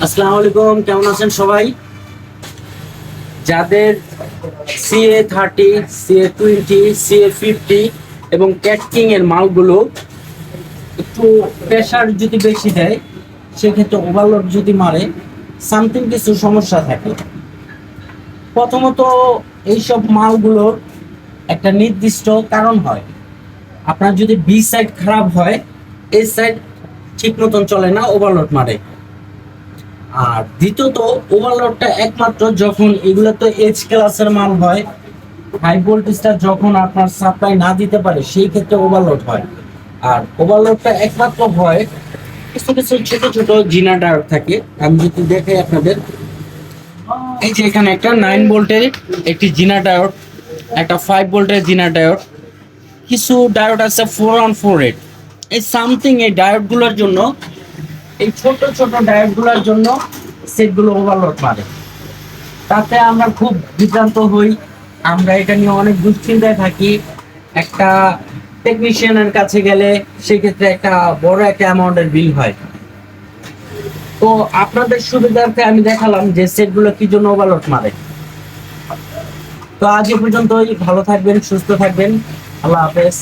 আসসালামু আলাইকুম, কেমন আছেন সবাই? যাদের CA30, CA20, CA50 এবং ক্যাটকিং এর মালগুলো একটু প্রেশার যদি বেশি দেয়, সেক্ষেত্রে ওভারলোড যদি মারে, সামথিং কিছু সমস্যা থাকে। প্রথমত এইসব মালগুলোর একটা নির্দিষ্ট কারণ হয়। আপনার যদি বি সাইড খারাপ হয়, এই সাইড ঠিক মতন চলে না, ওভারলোড মারে। আর দ্বিতীয়ত ওভারলোডটা একমাত্র যখন এগুলো তো এইচ ক্লাসের মাল হয়, হাই ভোল্টেজটা যখন আপনার সাপ্লাই না দিতে পারে সেই ক্ষেত্রে ওভারলোড হয়। আর ওভারলোডটা একমাত্র হয় কিছু কিছু ছোট ছোট জিনা ডায়োড থাকে। আমি যদি দেখাই আপনাদের, এই যে এখানে একটা 9 ভোল্টের একটি জিনা ডায়োড, একটা 5 ভোল্টের জিনা ডায়োড, কিছু ডায়োড আছে 4 on 4 8। এই সামথিং এই ডায়োডগুলোর জন্য, এই ছোট ছোট ডায়োডগুলোর জন্য সেটগুলো ওভারলোড মারে। তাতে আমরা খুব বিভ্রান্ত হই, আমরা এটা নিয়ে অনেক দুশ্চিন্তায় থাকি। একটা টেকনিশিয়ানের কাছে গেলে সেক্ষেত্রে একটা বড় একটা অ্যামাউন্টের বিল হয়। তো আপনাদের সুবিধার্থে আমি দেখালাম যে সেটগুলো কি জন্য ওভারলোড মারে। তো আজ এ পর্যন্তই, ভালো থাকবেন, সুস্থ থাকবেন, আল্লাহ হাফেজ।